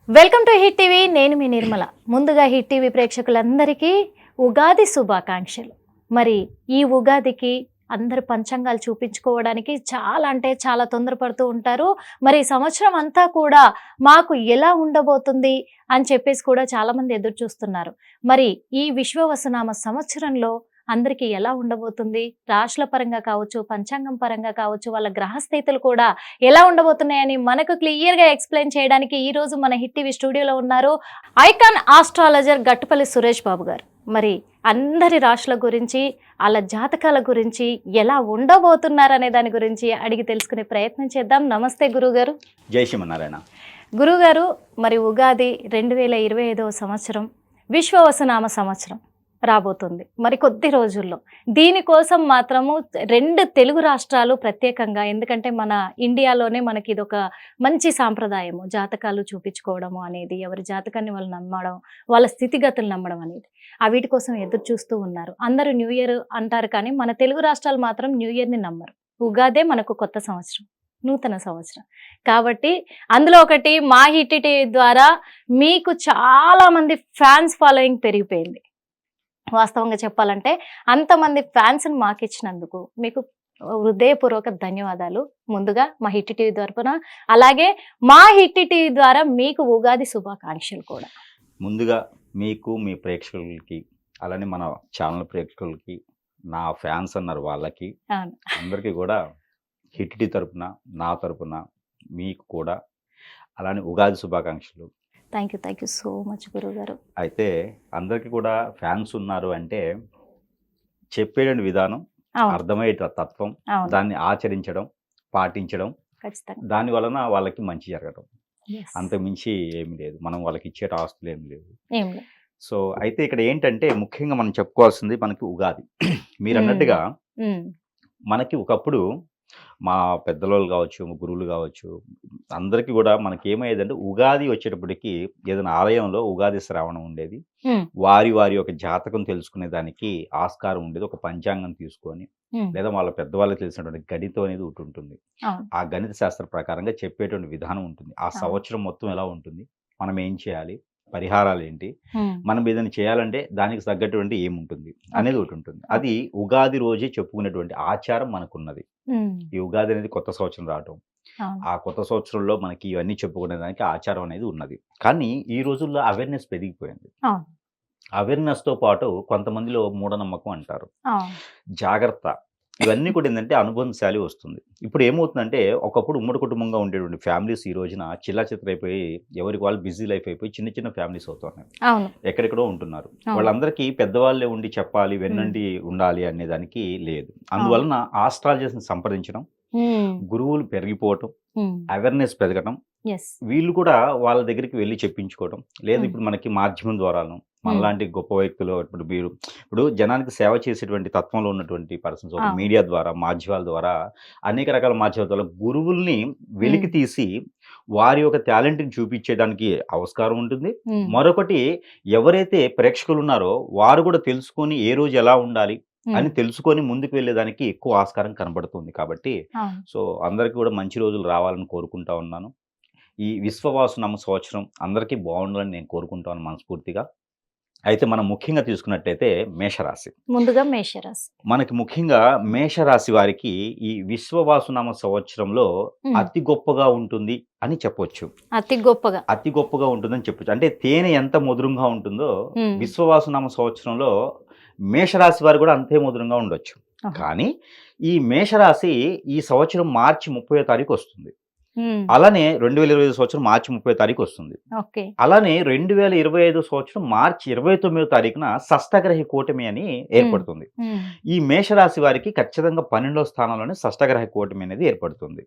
Welcome to hit TV. నేను మీ నిర్మల. ముందుగా hit TV ప్రేక్షకులందరికీ ఉగాది శుభాకాంక్షలు. మరి ఈ ఉగాదికి అందరు పంచాంగాలు చూపించుకోవడానికి చాలా అంటే చాలా తొందరపడుతూ ఉంటారు. మరి ఈ సంవత్సరం అంతా కూడా మాకు ఎలా ఉండబోతుంది అని చెప్పేసి కూడా చాలామంది ఎదురు చూస్తున్నారు. మరి ఈ విశ్వవసునామ సంవత్సరంలో అందరికీ ఎలా ఉండబోతుంది, రాశుల పరంగా కావచ్చు, పంచాంగం పరంగా కావచ్చు, వాళ్ళ గ్రహస్థితులు కూడా ఎలా ఉండబోతున్నాయని మనకు క్లియర్గా ఎక్స్ప్లెయిన్ చేయడానికి ఈ రోజు మన హిట్ టీవీ స్టూడియోలో ఉన్నారు ఐకాన్ ఆస్ట్రాలజర్ గట్టుపల్లి సురేష్ బాబు గారు. మరి అందరి రాశుల గురించి, వాళ్ళ జాతకాల గురించి, ఎలా ఉండబోతున్నారు అనే దాని గురించి అడిగి తెలుసుకునే ప్రయత్నం చేద్దాం. నమస్తే గురుగారు. జై శ్రీమన్నారాయణ. గురుగారు, మరి ఉగాది 2025వ సంవత్సరం విశ్వవసునామ సంవత్సరం రాబోతుంది మరి కొద్ది రోజుల్లో. దీనికోసం మాత్రము 2 తెలుగు రాష్ట్రాలు ప్రత్యేకంగా, ఎందుకంటే మన ఇండియాలోనే మనకి ఇదొక మంచి సాంప్రదాయము, జాతకాలు చూపించుకోవడము అనేది, ఎవరి జాతకాన్ని వాళ్ళు నమ్మడం, వాళ్ళ స్థితిగతులు నమ్మడం అనేది, వీటి కోసం ఎదురు చూస్తూ ఉన్నారు. అందరూ న్యూ ఇయర్ అంటారు కానీ మన తెలుగు రాష్ట్రాలు మాత్రం న్యూ ఇయర్ని నమ్మరు. ఉగాదే మనకు కొత్త సంవత్సరం, నూతన సంవత్సరం. కాబట్టి అందులో ఒకటి మా హిట్ టీవీ ద్వారా మీకు చాలా మంది ఫ్యాన్స్ ఫాలోయింగ్ పెరిగిపోయింది. వాస్తవంగా చెప్పాలంటే అంతమంది ఫ్యాన్స్ని మాకు ఇచ్చినందుకు మీకు హృదయపూర్వక ధన్యవాదాలు ముందుగా మా హిట్ టీవీ తరపున. అలాగే మా హిట్ టీవీ ద్వారా మీకు ఉగాది శుభాకాంక్షలు కూడా. ముందుగా మీకు, మీ ప్రేక్షకులకి, అలానే మన ఛానల్ ప్రేక్షకులకి, నా ఫ్యాన్స్ అన్నారు వాళ్ళకి, అందరికీ కూడా హిట్ టీవీ తరపున, నా తరపున మీకు కూడా అలానే ఉగాది శుభాకాంక్షలు. థ్యాంక్ యూ సో మచ్ గురుగారు. అయితే అందరికీ కూడా ఫ్యాన్స్ ఉన్నారు అంటే చెప్పేటువంటి విధానం, అర్థమయ్యే తత్వం, దాన్ని ఆచరించడం, పాటించడం, దాని వలన వాళ్ళకి మంచి జరగడం, అంతకుమించి ఏమి లేదు. మనం వాళ్ళకి ఇచ్చే ఆస్తులు ఏమి లేవు. సో అయితే ఇక్కడ ఏంటంటే ముఖ్యంగా మనం చెప్పుకోవాల్సింది మనకి ఉగాది. మీరు అన్నట్టుగా మనకి ఒకప్పుడు మా పెద్దలు కావచ్చు, గురువులు కావచ్చు, అందరికీ కూడా మనకి ఏమయ్యేదంటే ఉగాది వచ్చేటప్పటికి ఏదైనా ఆలయంలో ఉగాది శ్రావణం ఉండేది. వారి యొక్క జాతకం తెలుసుకునే దానికి ఆస్కారం ఉండేది. ఒక పంచాంగం తీసుకొని లేదా వాళ్ళ పెద్దవాళ్ళకి తెలిసినటువంటి గణితం అనేది ఒకటి ఉంటుంది. ఆ గణిత శాస్త్ర ప్రకారంగా చెప్పేటువంటి విధానం ఉంటుంది. ఆ సంవత్సరం మొత్తం ఎలా ఉంటుంది, మనం ఏం చేయాలి, పరిహారాలు ఏంటి, మనం ఏదైనా చేయాలంటే దానికి తగ్గటువంటి ఏముంటుంది అనేది ఒకటి ఉంటుంది. అది ఉగాది రోజే చెప్పుకునేటువంటి ఆచారం మనకున్నది. ఈ ఉగాది అనేది కొత్త సంవత్సరం రావటం, ఆ కొత్త సంవత్సరంలో మనకి ఇవన్నీ చెప్పుకునే దానికి ఆచారం అనేది ఉన్నది. కానీ ఈ రోజుల్లో అవేర్నెస్ పెరిగిపోయింది. అవేర్నెస్ తో పాటు కొంతమందిలో మూఢనమ్మకం అంటారు, జాగ్రత్త, ఇవన్నీ కూడా ఏంటంటే అనుబంధశాలి వస్తుంది. ఇప్పుడు ఏమవుతుందంటే ఒకప్పుడు ఉమ్మడి కుటుంబంగా ఉండేటువంటి ఫ్యామిలీస్ ఈ రోజున చిల్లా చిత్రైపోయి ఎవరికి వాళ్ళు బిజీ లైఫ్ అయిపోయి చిన్న చిన్న ఫ్యామిలీస్ అవుతున్నాయి. ఎక్కడెక్కడో ఉంటున్నారు. వాళ్ళందరికీ పెద్దవాళ్ళే ఉండి చెప్పాలి, వెన్నండి ఉండాలి అనే దానికి లేదు. అందువలన ఆస్ట్రాలజర్స్ని సంప్రదించడం, గురువులు పెరిగిపోవటం, అవేర్నెస్ పెరగడం, వీళ్ళు కూడా వాళ్ళ దగ్గరికి వెళ్ళి చెప్పించుకోవడం, లేదు ఇప్పుడు మనకి మాధ్యమం ద్వారాను మనలాంటి గొప్ప వ్యక్తులు, ఇప్పుడు జనానికి సేవ చేసేటువంటి తత్వంలో ఉన్నటువంటి పర్సన్స్ మీడియా ద్వారా, మాధ్యమాల ద్వారా, అనేక రకాల మాధ్యమాల ద్వారా గురువుల్ని వెలికి తీసి వారి యొక్క టాలెంట్ని చూపించేదానికి ఆస్కారం ఉంటుంది. మరొకటి, ఎవరైతే ప్రేక్షకులు ఉన్నారో వారు కూడా తెలుసుకొని ఏ రోజు ఎలా ఉండాలి అని తెలుసుకొని ముందుకు వెళ్ళేదానికి ఎక్కువ ఆస్కారం కనబడుతుంది. కాబట్టి సో అందరికీ కూడా మంచి రోజులు రావాలని కోరుకుంటా ఉన్నాను. ఈ విశ్వవాసునామ సంవత్సరం అందరికీ బాగుండాలని నేను కోరుకుంటాను మనస్ఫూర్తిగా. అయితే మనం ముఖ్యంగా తీసుకున్నట్టయితే మేషరాశి. ముందుగా మేషరాశి మనకి ముఖ్యంగా మేషరాశి వారికి ఈ విశ్వవాసునామ సంవత్సరంలో అతి గొప్పగా ఉంటుంది అని చెప్పొచ్చు. అతి గొప్పగా ఉంటుందని చెప్పొచ్చు. అంటే తేనె ఎంత మధురంగా ఉంటుందో విశ్వవాసునామ సంవత్సరంలో మేషరాశి వారు కూడా అంతే మధురంగా ఉండొచ్చు. కానీ ఈ మేషరాశి ఈ సంవత్సరం మార్చి 30వ తారీఖు వస్తుంది. అలానే 2025 సంవత్సరం మార్చి 30వ తారీఖు వస్తుంది. అలానే 2025 సంవత్సరం మార్చి 29వ తారీఖున షష్టగ్రహ కూటమి అని ఏర్పడుతుంది. ఈ మేషరాశి వారికి ఖచ్చితంగా 12వ స్థానంలోనే షష్టగ్రహ కూటమి అనేది ఏర్పడుతుంది.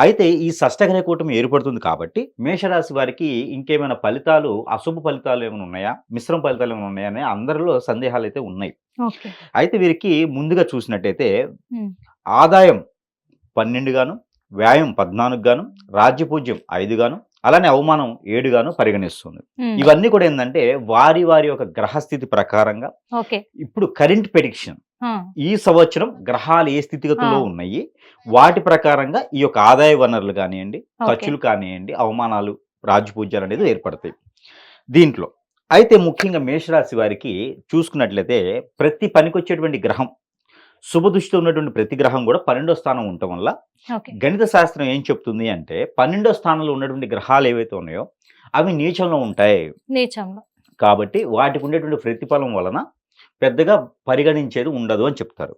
అయితే ఈ షష్టగ్రహ కూటమి ఏర్పడుతుంది కాబట్టి మేషరాశి వారికి ఇంకేమైనా ఫలితాలు, అశుభ ఫలితాలు ఏమైనా ఉన్నాయా, మిశ్రమ ఫలితాలు ఏమైనా ఉన్నాయా అనే అందరిలో సందేహాలు అయితే ఉన్నాయి. అయితే వీరికి ముందుగా చూసినట్టయితే ఆదాయం 12 గాను, వ్యాయం 14 గాను, రాజ్యపూజ్యం 5 గాను, అలానే అవమానం 7 గాను పరిగణిస్తుంది. ఇవన్నీ కూడా ఏంటంటే వారి యొక్క గ్రహస్థితి ప్రకారంగా ఇప్పుడు కరెంట్ ప్రెడిక్షన్, ఈ సంవత్సరం గ్రహాలు ఏ స్థితిగతుల్లో ఉన్నాయి వాటి ప్రకారంగా ఈ యొక్క ఆదాయ వనరులు కానివ్వండి, ఖర్చులు కానివ్వండి, అవమానాలు రాజపూజ్యాలు అనేది ఏర్పడతాయి దీంట్లో. అయితే ముఖ్యంగా మేషరాశి వారికి చూసుకున్నట్లయితే ప్రతి పనికొచ్చేటువంటి గ్రహం, శుభదృష్టిలో ఉన్నటువంటి ప్రతి గ్రహం కూడా 12వ స్థానం ఉండటం వల్ల గణిత శాస్త్రం ఏం చెప్తుంది అంటే 12వ స్థానంలో ఉన్నటువంటి గ్రహాలు ఏవైతే ఉన్నాయో అవి నీచంలో ఉంటాయి. నీచంలో కాబట్టి వాటికి ఉండేటువంటి ప్రతిఫలం వలన పెద్దగా పరిగణించేది ఉండదు అని చెప్తారు.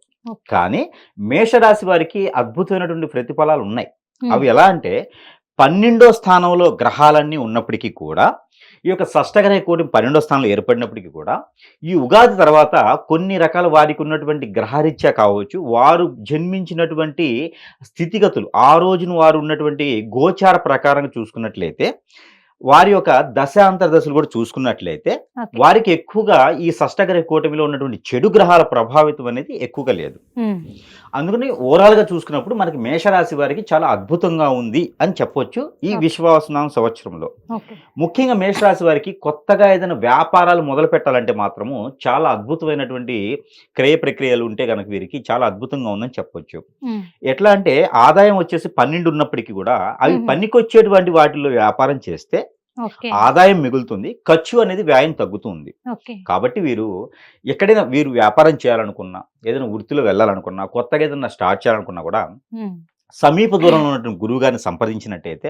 కానీ మేషరాశి వారికి అద్భుతమైనటువంటి ప్రతిఫలాలు ఉన్నాయి. అవి ఎలా అంటే 12వ స్థానంలో గ్రహాలన్నీ ఉన్నప్పటికీ కూడా, ఈ యొక్క షష్టగ్రహ కూటమి 12వ స్థానంలో ఏర్పడినప్పటికీ కూడా, ఈ ఉగాది తర్వాత కొన్ని రకాల వారికి ఉన్నటువంటి గ్రహరీత్యా కావచ్చు, వారు జన్మించినటువంటి స్థితిగతులు, ఆ రోజున వారు ఉన్నటువంటి గోచార ప్రకారంగా చూసుకున్నట్లయితే, వారి యొక్క దశాంతర దశలు కూడా చూసుకున్నట్లయితే వారికి ఎక్కువగా ఈ షష్టగ్రహ కూటమిలో ఉన్నటువంటి చెడు గ్రహాల ప్రభావితం అనేది ఎక్కువగా లేదు. అందుకని ఓవరాల్ గా చూసుకున్నప్పుడు మనకి మేషరాశి వారికి చాలా అద్భుతంగా ఉంది అని చెప్పొచ్చు ఈ విశ్వావసునామ సంవత్సరంలో. ముఖ్యంగా మేషరాశి వారికి కొత్తగా ఏదైనా వ్యాపారాలు మొదలు పెట్టాలంటే మాత్రము చాలా అద్భుతమైనటువంటి క్రయ ప్రక్రియలు ఉంటే కనుక వీరికి చాలా అద్భుతంగా ఉందని చెప్పొచ్చు. ఎట్లా అంటే ఆదాయం వచ్చేసి 12 ఉన్నప్పటికీ కూడా అవి పనికొచ్చేటువంటి వాటిల్లో వ్యాపారం చేస్తే ఆదాయం మిగులుతుంది, ఖర్చు అనేది వ్యయం తగ్గుతుంది. కాబట్టి వీరు ఎక్కడైనా వీరు వ్యాపారం చేయాలనుకున్నా, ఏదైనా వృత్తిలో వెళ్ళాలనుకున్నా, కొత్తగా ఏదైనా స్టార్ట్ చేయాలనుకున్నా కూడా సమీప దూరంలో ఉన్నటువంటి గురువు గారిని సంప్రదించినట్టయితే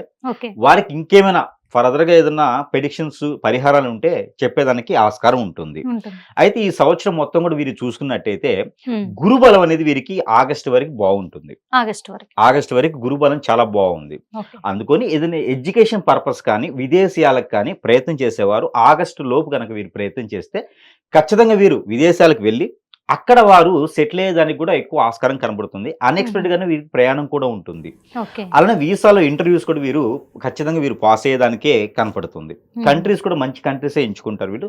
వారికి ఇంకేమైనా ఫర్దర్గా ఏదైనా ప్రెడిక్షన్స్, పరిహారాలు ఉంటే చెప్పేదానికి ఆస్కారం ఉంటుంది. అయితే ఈ సంవత్సరం మొత్తం కూడా వీరు చూసుకున్నట్టయితే గురుబలం అనేది వీరికి ఆగస్టు వరకు బాగుంటుంది. ఆగస్టు వరకు గురుబలం చాలా బాగుంది. అందుకని ఏదైనా ఎడ్యుకేషన్ పర్పస్ కానీ విదేశీయాలకు కానీ ప్రయత్నం చేసేవారు ఆగస్టు లోపు కనుక వీరు ప్రయత్నం చేస్తే ఖచ్చితంగా వీరు విదేశాలకు వెళ్ళి అక్కడ వారు సెటిల్ అయ్యేదానికి కూడా ఎక్కువ ఆస్కారం కనబడుతుంది. అన్ఎక్స్పెక్టెడ్ గానే వీరికి ప్రయాణం కూడా ఉంటుంది. అలానే వీసాలో ఇంటర్వ్యూస్ కూడా వీరు ఖచ్చితంగా వీరు పాస్ అయ్యేదానికే కనపడుతుంది. కంట్రీస్ కూడా మంచి కంట్రీసే ఎంచుకుంటారు వీళ్ళు.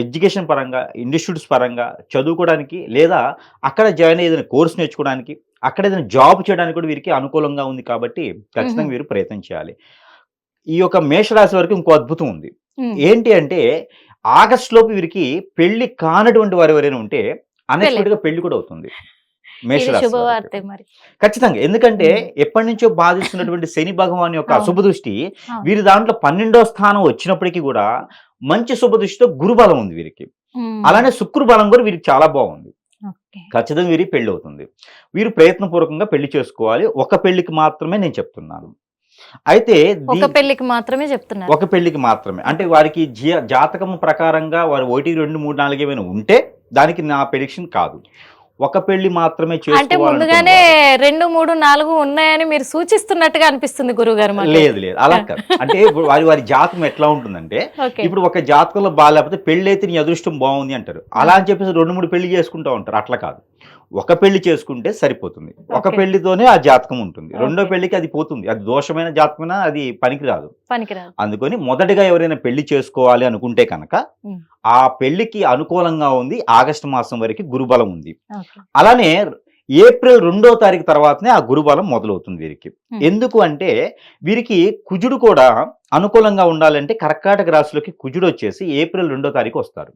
ఎడ్యుకేషన్ పరంగా, ఇన్స్టిట్యూట్స్ పరంగా చదువుకోవడానికి, లేదా అక్కడ జాయిన్ అయ్యి ఏదైనా కోర్స్ నేర్చుకోవడానికి, అక్కడ ఏదైనా జాబ్ చేయడానికి కూడా వీరికి అనుకూలంగా ఉంది. కాబట్టి ఖచ్చితంగా వీరు ప్రయత్నం చేయాలి. ఈ యొక్క మేషరాశి వరకు ఇంకో అద్భుతం ఉంది. ఏంటి అంటే ఆగస్టు లోపు వీరికి పెళ్లి కానటువంటి వారు ఎవరైనా ఉంటే అన్ఎక్స్పెక్టెడ్ గా పెళ్లి కూడా అవుతుంది మేషరాశి. ఖచ్చితంగా. ఎందుకంటే ఎప్పటి నుంచో బాధిస్తున్నటువంటి శని భగవాన్ యొక్క అశుభ దృష్టి వీరి దాంట్లో 12వ స్థానం వచ్చినప్పటికీ కూడా మంచి శుభ దృష్టితో గురుబలం ఉంది వీరికి. అలానే శుక్ర బలం కూడా వీరికి చాలా బాగుంది. ఖచ్చితంగా వీరికి పెళ్లి అవుతుంది. వీరు ప్రయత్నపూర్వకంగా పెళ్లి చేసుకోవాలి. ఒక పెళ్లికి మాత్రమే నేను చెప్తున్నాను. అయితే ఒక పెళ్లికి మాత్రమే చెప్తున్నారు. ఒక పెళ్లికి మాత్రమే అంటే వారికి జాతకం ప్రకారంగా వారు 1, 2, 3, 4 ఏమైనా ఉంటే దానికి నా ప్రెడిక్షన్ కాదు. ఒక పెళ్లి మాత్రమే అంటే ముందుగానే 2, 3, 4 ఉన్నాయని మీరు సూచిస్తున్నట్టుగా అనిపిస్తుంది గురుగారు. లేదు లేదు, అలా కాదు. అంటే ఇప్పుడు వారి జాతకం ఎట్లా ఉంటుందంటే, ఇప్పుడు ఒక జాతకంలో బాగాలేకపోతే పెళ్లి అయితే నీ అదృష్టం బాగుంది అంటారు. అలా అని చెప్పేసి 2, 3 పెళ్లి చేసుకుంటూ ఉంటారు. అట్లా కాదు. ఒక పెళ్లి చేసుకుంటే సరిపోతుంది. ఒక పెళ్లితోనే ఆ జాతకం ఉంటుంది. రెండో పెళ్లికి అది పోతుంది. అది దోషమైన జాతకమైనా అది పనికిరాదు. అందుకని మొదటిగా ఎవరైనా పెళ్లి చేసుకోవాలి అనుకుంటే కనుక ఆ పెళ్లికి అనుకూలంగా ఉంది ఆగస్టు మాసం వరకు గురుబలం ఉంది. అలానే ఏప్రిల్ 2వ తారీఖు తర్వాతనే ఆ గురుబలం మొదలవుతుంది వీరికి. ఎందుకు అంటే వీరికి కుజుడు కూడా అనుకూలంగా ఉండాలంటే కర్కాటక రాశిలోకి కుజుడు వచ్చేసి ఏప్రిల్ 2వ తారీఖు వస్తారు.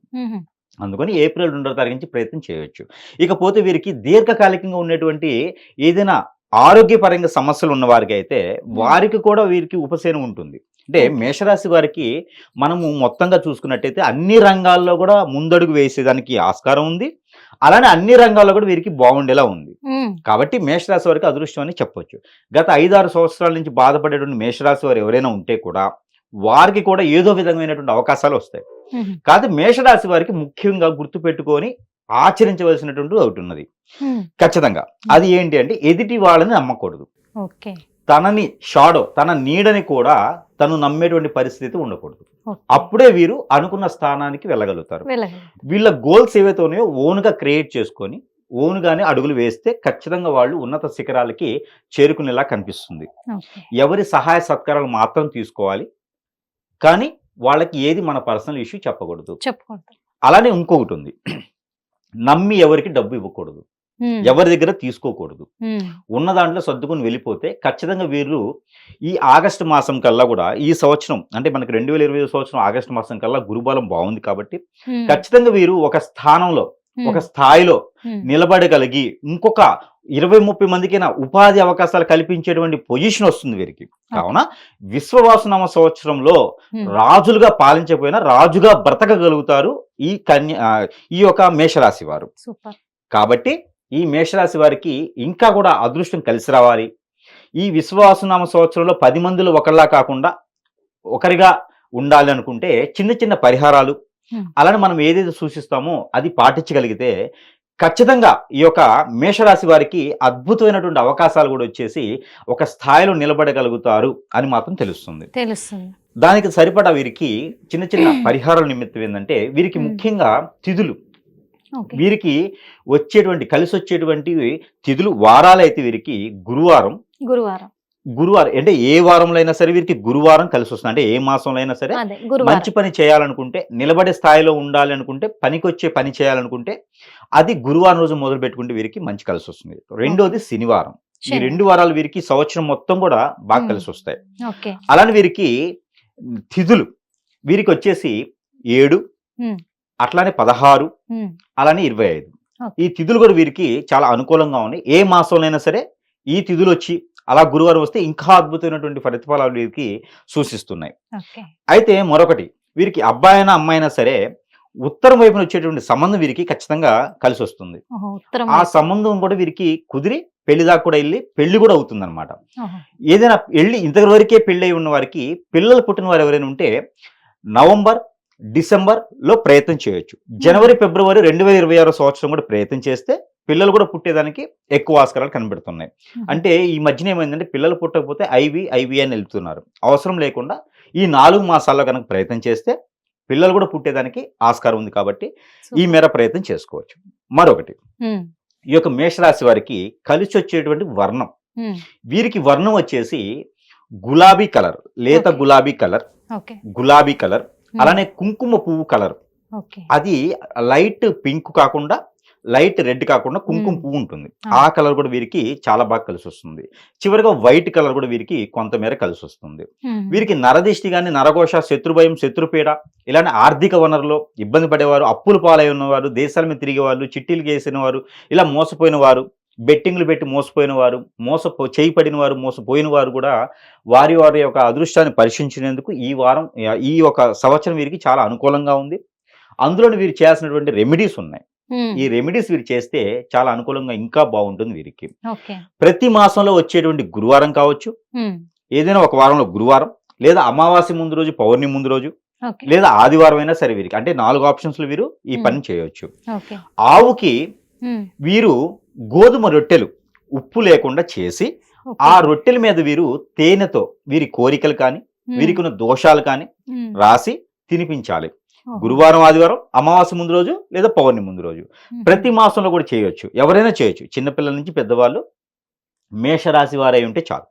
అందుకని ఏప్రిల్ 2వ తారీఖు నుంచి ప్రయత్నం చేయవచ్చు. ఇకపోతే వీరికి దీర్ఘకాలికంగా ఉన్నటువంటి ఏదైనా ఆరోగ్యపరంగా సమస్యలు ఉన్న వారికి అయితే వారికి కూడా వీరికి ఉపశమనం ఉంటుంది. అంటే మేషరాశి వారికి మనము మొత్తంగా చూసుకున్నట్టయితే అన్ని రంగాల్లో కూడా ముందడుగు వేసేదానికి ఆస్కారం ఉంది. అలానే అన్ని రంగాల్లో కూడా వీరికి బాగుండేలా ఉంది. కాబట్టి మేషరాశి వారికి అదృష్టం అని చెప్పొచ్చు. గత 5-6 సంవత్సరాల నుంచి బాధపడేటువంటి మేషరాశి వారు ఎవరైనా ఉంటే కూడా వారికి కూడా ఏదో విధమైనటువంటి అవకాశాలు వస్తాయి. కాదు మేషరాశి వారికి ముఖ్యంగా గుర్తుపెట్టుకొని ఆచరించవలసినటువంటి ఒకటి ఉన్నది ఖచ్చితంగా. అది ఏంటి అంటే ఎదుటి వాళ్ళని నమ్మకూడదు. తనని తన నీడని కూడా తను నమ్మేటువంటి పరిస్థితి ఉండకూడదు. అప్పుడే వీరు అనుకున్న స్థానానికి వెళ్ళగలుగుతారు. వీళ్ళ గోల్స్ ఏవైతే ఉన్నాయో ఓన్గా క్రియేట్ చేసుకొని ఓన్గానే అడుగులు వేస్తే ఖచ్చితంగా వాళ్ళు ఉన్నత శిఖరాలకి చేరుకునేలా కనిపిస్తుంది. ఎవరి సహాయ సత్కారాలు మాత్రం తీసుకోవాలి, కానీ వాళ్ళకి ఏది మన పర్సనల్ ఇష్యూ చెప్పకూడదు. అలానే ఇంకొకటి ఉంది, నమ్మి ఎవరికి డబ్బు ఇవ్వకూడదు, ఎవరి దగ్గర తీసుకోకూడదు. ఉన్న దాంట్లో సర్దుకుని వెళ్ళిపోతే ఖచ్చితంగా వీరు ఈ ఆగస్టు మాసం కల్లా కూడా ఈ సంవత్సరం అంటే మనకి 2025 సంవత్సరం ఆగస్టు మాసం కల్లా గురుబలం బాగుంది కాబట్టి ఖచ్చితంగా వీరు ఒక స్థానంలో ఒక స్థాయిలో నిలబడగలిగి ఇంకొక 20-30 మందికైనా ఉపాధి అవకాశాలు కల్పించేటువంటి పొజిషన్ వస్తుంది వీరికి. కావున విశ్వవాసునామ సంవత్సరంలో రాజులుగా పాలించకపోయినా రాజుగా బ్రతకగలుగుతారు ఈ యొక్క మేషరాశి వారు. కాబట్టి ఈ మేషరాశి వారికి ఇంకా కూడా అదృష్టం కలిసి రావాలి. ఈ విశ్వవాసునామ సంవత్సరంలో 10 మందిలో ఒకళ్ళలా కాకుండా ఒకరిగా ఉండాలి అనుకుంటే చిన్న చిన్న పరిహారాలు అలానే మనం ఏదైతే సూచిస్తామో అది పాటించగలిగితే ఖచ్చితంగా ఈ యొక్క మేషరాశి వారికి అద్భుతమైనటువంటి అవకాశాలు కూడా వచ్చేసి ఒక స్థాయిలో నిలబడగలుగుతారు అని మాత్రం తెలుస్తుంది. దానికి సరిపడా వీరికి చిన్న చిన్న పరిహారాల నిమిత్తం ఏంటంటే వీరికి ముఖ్యంగా తిథులు, వీరికి కలిసి వచ్చేటువంటి తిథులు వారాలు అయితే వీరికి గురువారం అంటే ఏ వారంలో అయినా సరే వీరికి గురువారం కలిసి వస్తుంది. అంటే ఏ మాసంలో అయినా సరే మంచి పని చేయాలనుకుంటే, నిలబడే స్థాయిలో ఉండాలి అనుకుంటే, పనికొచ్చే పని చేయాలనుకుంటే అది గురువారం రోజు మొదలు పెట్టుకుంటే వీరికి మంచి కలిసి వస్తుంది. రెండోది శనివారం. ఈ 2 వారాలు వీరికి సంవత్సరం మొత్తం కూడా బాగా కలిసి వస్తాయి. అలానే వీరికి తిథులు వీరికి వచ్చేసి 7, అట్లానే 16, అలానే 25. ఈ తిథులు కూడా వీరికి చాలా అనుకూలంగా ఉన్నాయి. ఏ మాసంలో అయినా సరే ఈ తిథులు వచ్చి అలా గురువారం వస్తే ఇంకా అద్భుతమైనటువంటి ప్రతిఫలాలు వీరికి సూచిస్తున్నాయి. అయితే మరొకటి, వీరికి అబ్బాయి అయినా అమ్మాయి అయినా సరే ఉత్తరం వైపున వచ్చేటువంటి సంబంధం వీరికి ఖచ్చితంగా కలిసి వస్తుంది. ఆ సంబంధం కూడా వీరికి కుదిరి పెళ్లి దాకా కూడా వెళ్ళి పెళ్లి కూడా అవుతుంది అనమాట. ఏదైనా ఇంతవరకే పెళ్లి అయి ఉన్న వారికి పిల్లలు పుట్టిన వారు ఎవరైనా ఉంటే నవంబర్, డిసెంబర్ లో ప్రయత్నం చేయొచ్చు. జనవరి, ఫిబ్రవరి 2026 సంవత్సరం కూడా ప్రయత్నం చేస్తే పిల్లలు కూడా పుట్టేదానికి ఎక్కువ ఆస్కారాలు కనబడుతున్నాయి. అంటే ఈ మధ్యన ఏమైందంటే పిల్లలు పుట్టకపోతే ఐవి అని వెళ్తున్నారు. అవసరం లేకుండా ఈ 4 మాసాల్లో కనుక ప్రయత్నం చేస్తే పిల్లలు కూడా పుట్టేదానికి ఆస్కారం ఉంది. కాబట్టి ఈ మేర ప్రయత్నం చేసుకోవచ్చు. మరొకటి, ఈ యొక్క మేషరాశి వారికి కలిసి వచ్చేటువంటి వర్ణం, వీరికి వర్ణం వచ్చేసి గులాబీ కలర్, లేత గులాబీ కలర్, అలానే కుంకుమ పువ్వు కలర్. అది లైట్ పింక్ కాకుండా, లైట్ రెడ్ కాకుండా కుంకుమ పువ్వు ఉంటుంది. ఆ కలర్ కూడా వీరికి చాలా బాగా కలిసి వస్తుంది. చివరిగా వైట్ కలర్ కూడా వీరికి కొంతమేర కలిసి వస్తుంది. వీరికి నరదిష్టి కానీ, నరఘోష, శత్రుభయం, శత్రుపీడ, ఇలాంటి ఆర్థిక వనరులో ఇబ్బంది పడేవారు, అప్పులు పాలై ఉన్నవారు, దేశాల మీద తిరిగేవారు, చిట్టీలు చేసిన వారు, ఇలా మోసపోయిన వారు, బెట్టింగ్లు పెట్టి మోసపోయిన వారు, చేయిపడిన వారు, మోసపోయిన వారు కూడా వారి యొక్క అదృష్టాన్ని పరీక్షించినందుకు ఈ యొక్క సంవత్సరం వీరికి చాలా అనుకూలంగా ఉంది. అందులో వీరు చేయాల్సినటువంటి రెమెడీస్ ఉన్నాయి. ఈ రెమెడీస్ వీరు చేస్తే చాలా అనుకూలంగా ఇంకా బాగుంటుంది వీరికి. ప్రతి మాసంలో వచ్చేటువంటి గురువారం కావచ్చు, ఏదైనా ఒక వారంలో గురువారం, లేదా అమావాస్య ముందు రోజు, పౌర్ణమి ముందు రోజు, లేదా ఆదివారం అయినా సరే వీరికి, అంటే 4 ఆప్షన్స్ లో వీరు ఈ పని చేయవచ్చు. ఆవుకి వీరు గోధుమ రొట్టెలు ఉప్పు లేకుండా చేసి ఆ రొట్టెల మీద వీరు తేనెతో వీరి కోరికలు కానీ, వీరికి ఉన్న దోషాలు కానీ రాసి తినిపించాలి. గురువారం, ఆదివారం, అమావాస్య ముందు రోజు, లేదా పౌర్ణమి ముందు రోజు. ప్రతి మాసంలో కూడా చేయొచ్చు, ఎవరైనా చేయొచ్చు, చిన్నపిల్లల నుంచి పెద్దవాళ్ళు మేషరాశి వారై ఉంటే చాలు.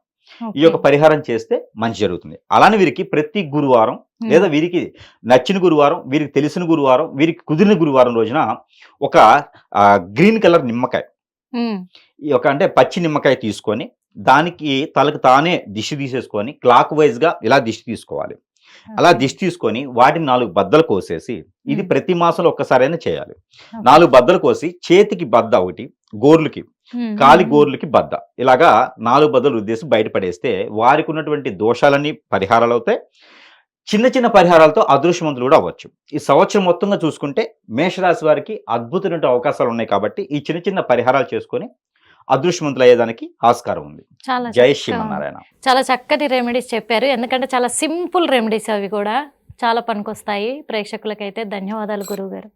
ఈ యొక్క పరిహారం చేస్తే మంచి జరుగుతుంది. అలానే వీరికి ప్రతి గురువారం, లేదా వీరికి నచ్చిన గురువారం, వీరికి తెలిసిన గురువారం, వీరికి కుదిరిన గురువారం రోజున ఒక గ్రీన్ కలర్ నిమ్మకాయ, అంటే పచ్చి నిమ్మకాయ తీసుకొని దానికి తలకు తానే దిష్టి తీసేసుకొని క్లాక్ వైజ్ గా ఇలా దిష్టి తీసుకోవాలి. అలా దిష్టి తీసుకొని వాటిని 4 బద్దలు కోసేసి, ఇది ప్రతి మాసంలో ఒక్కసారైనా చేయాలి. 4 బద్దలు కోసి చేతికి బద్ద ఒకటి, గోర్లుకి, కాలి గోర్లుకి బద్ద, ఇలాగా 4 బద్దలు రుద్దేసి బయటపడేస్తే వారికి ఉన్నటువంటి దోషాలన్నీ పరిహారాలు అవుతాయి. చిన్న చిన్న పరిహారాలతో అదృష్టవంతులు కూడా అవ్వచ్చు. ఈ సంవత్సరం మొత్తంగా చూసుకుంటే మేషరాశి వారికి అద్భుతమైన అవకాశాలు ఉన్నాయి. కాబట్టి ఈ చిన్న చిన్న పరిహారాలు చేసుకొని అదృష్టవంతులు అయ్యేదానికి ఆస్కారం ఉంది. జై శ్రీమన్నారాయణ. చాలా చక్కటి రెమెడీస్ చెప్పారు. ఎందుకంటే చాలా సింపుల్ రెమెడీస్, అవి కూడా చాలా పనికొస్తాయి ప్రేక్షకులకైతే. ధన్యవాదాలు గురువు గారు.